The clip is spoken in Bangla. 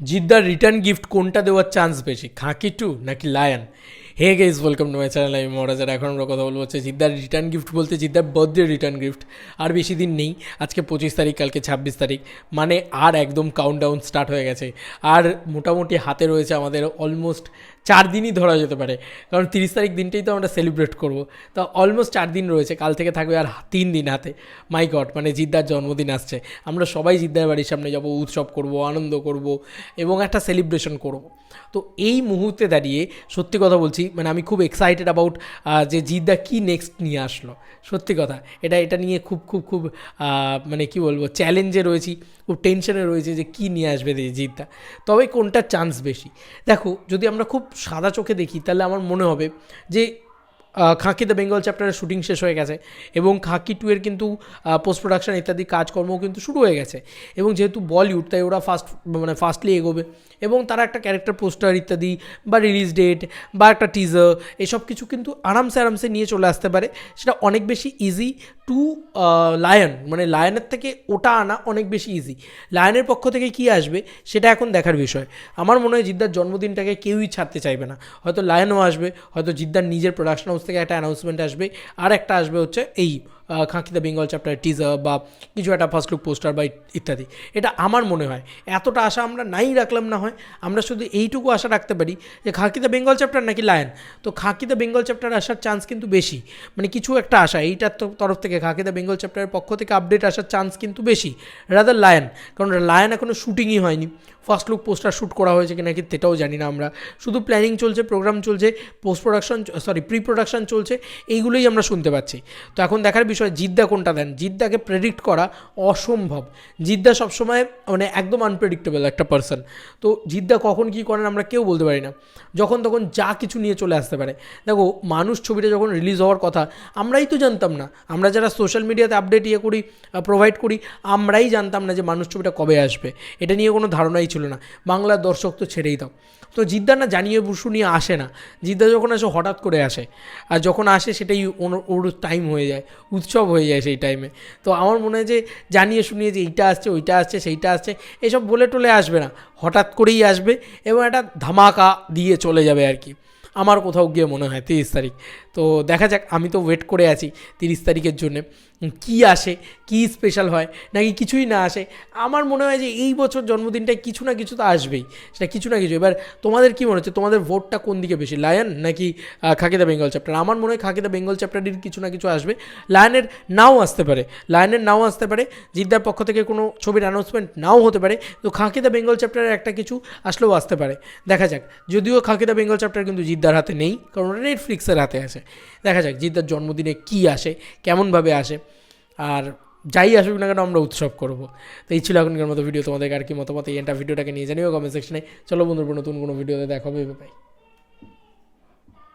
জিদ্দার রিটার্ন গিফট কোনটা দেওয়ার চান্স বেশি, খাকি টু নাকি lion? Hey guys, welcome to my channel. আমি মহারাজার। এখন আমরা কথা বলবো হচ্ছে জিদ্দার রিটার্ন গিফট বলতে জিদ্দার বার্থডে রিটার্ন গিফট। আর বেশি দিন নেই, আজকে 25 তারিখ, কালকে 26 তারিখ, মানে আর একদম কাউন্টডাউন স্টার্ট হয়ে গেছে। আর মোটামুটি হাতে রয়েছে আমাদের অলমোস্ট 4 দিনই ধরা যেতে পারে, কারণ 30 তারিখ দিনটাই তো আমরা সেলিব্রেট করবো। তো অলমোস্ট 4 দিন রয়েছে, কাল থেকে থাকবে আর 3 দিন হাতে। মাই গড, মানে জিদ্দার জন্মদিন আসছে, আমরা সবাই জিদ্দার বাড়ির সামনে যাব, উৎসব করব, আনন্দ করব এবং একটা সেলিব্রেশন করব। তো এই মুহূর্তে দাঁড়িয়ে সত্যি কথা বলছি, মানে আমি খুব এক্সাইটেড অ্যাবাউট যে জিদ্দা কী নেক্সট নিয়ে আসলো। সত্যি কথা, এটা নিয়ে খুব খুব খুব মানে কি বলবো, চ্যালেঞ্জে রয়েছি, খুব টেনশনে রয়েছে যে কী নিয়ে আসবে জিদ্দা। তবে কোনটার চান্স বেশি? দেখো, যদি আমরা খুব সাদা চোখে দেখি তাহলে আমার মনে হবে যে খাকি দ্য বেঙ্গল চ্যাপ্টারের শুটিং শেষ হয়ে গেছে এবং খাকি টু এর কিন্তু পোস্ট প্রোডাকশন ইত্যাদি কাজকর্মও কিন্তু শুরু হয়ে গেছে। এবং যেহেতু বলিউড, তাই ওরা ফাস্টলি এগোবে এবং তারা একটা ক্যারেক্টার পোস্টার ইত্যাদি বা রিলিজ ডেট বা একটা টিজার, এসব কিছু কিন্তু আরামসে নিয়ে চলে আসতে পারে। সেটা অনেক বেশি ইজি টু লায়ন, মানে লায়নের থেকে ওটা আনা অনেক বেশি ইজি। লায়নের পক্ষ থেকে কী আসবে সেটা এখন দেখার বিষয়। আমার মনে হয় জিদ্দার জন্মদিনটাকে কেউই ছাড়তে চাইবে না। হয়তো লায়নও আসবে, হয়তো জিদ্দার নিজের প্রোডাকশন হাউস থেকে একটা অ্যানাউন্সমেন্ট আসবে, আর একটা আসবে হচ্ছে এই খাকি দ্য বেঙ্গল চ্যাপ্টার টিজার বা কিছু একটা ফার্স্ট লুক পোস্টার বা ইত্যাদি। এটা আমার মনে হয়। এতটা আশা আমরা নাই রাখলাম না হয়, আমরা শুধু এইটুকু আশা রাখতে পারি যে খাকি দ্য বেঙ্গল চ্যাপ্টার নাকি লায়ন। তো খাকি দ্য বেঙ্গল চ্যাপ্টার আসার চান্স কিন্তু বেশি, মানে কিছু একটা আশা এইটার তরফ থেকে, খাকি দ্য বেঙ্গল চ্যাপ্টারের পক্ষ থেকে আপডেট আসার চান্স কিন্তু বেশি রাদার লায়ন। কারণ লায়ন এখনও শুটিংই হয়নি, ফার্স্ট লুক পোস্টার শ্যুট করা হয়েছে কিনা কি সেটাও জানি না আমরা। শুধু প্ল্যানিং চলছে, প্রোগ্রাম চলছে, প্রি প্রোডাকশন চলছে, এইগুলোই আমরা শুনতে পাচ্ছি। তো এখন দেখার বিষয় জিদ্দা কোনটা দেন। জিদ্দাকে প্রেডিক্ট করা অসম্ভব। জিদ্দা সবসময় মানে একদম আনপ্রেডিক্টেবল একটা পার্সন। তো জিদ্দা কখন কী করেন আমরা কেউ বলতে পারি না, যখন তখন যা কিছু নিয়ে চলে আসতে পারে। দেখো, মানুষ ছবিটা যখন রিলিজ হওয়ার কথা আমরাই তো জানতাম না, আমরা যারা সোশ্যাল মিডিয়াতে আপডেট প্রোভাইড করি, আমরাই জানতাম না যে মানুষ ছবিটা কবে আসবে। এটা নিয়ে কোনো ধারণাই ছিল না। বাংলার দর্শক তো ছেড়েই দাও। তো জিদ্দা না জানিয়ে শুনিয়ে আসে না। জিদ্দা যখন আসে হঠাৎ করে আসে, আর যখন আসে সেটাই ওর টাইম হয়ে যায়, উৎসব হয়ে যায় সেই টাইমে। তো আমার মনে হয় যে জানিয়ে শুনিয়ে যে এইটা আসছে, ওইটা আসছে, সেইটা আসছে, এসব বলে টলে আসবে না, হঠাৎ করেই আসবে এবং একটা ধামাকা দিয়ে চলে যাবে আর কি। আমার কোথাও গিয়ে মনে হয় 30 তারিখ। তো দেখা যাক, আমি তো ওয়েট করে আছি 30 তারিখের জন্যে। কী আসে, কী স্পেশাল হয়, নাকি কিছুই না আসে। আমার মনে হয় যে এই বছর জন্মদিনটায় কিছু না কিছু তো আসবেই, সেটা কিছু না কিছু। এবার তোমাদের কী মনে হচ্ছে, তোমাদের ভোটটা কোন দিকে বেশি, লায়ন নাকি খাকি দ্য বেঙ্গল চ্যাপ্টার? আমার মনে হয় খাকি দ্য বেঙ্গল চ্যাপ্টারের কিছু না কিছু আসবে। লায়নের নাও আসতে পারে, জিদ্দার পক্ষ থেকে কোনো ছবির অ্যানাউন্সমেন্ট নাও হতে পারে। তো খাকি দ্য বেঙ্গল চ্যাপ্টারের একটা কিছু আসলেও আসতে পারে, দেখা যাক। যদিও খাকি দ্য বেঙ্গল চ্যাপ্টার কিন্তু জিদ্দার হাতে নেই, কারণ নেটফ্লিক্সের হাতে আছে। দেখা যাক জিদ্দার জন্মদিনে কী আসে, কেমনভাবে আসে, আর যাই আসুক না কেন আমরা উৎসব করবো। তো এই ছিল এখনকার মতো ভিডিও। তোমাদের আর কি মতামত এই ভিডিওটাকে নিয়ে জানিও কমেন্ট সেকশনে। চলো বন্ধুরা, নতুন কোনো ভিডিওতে দেখা হবে, বাই।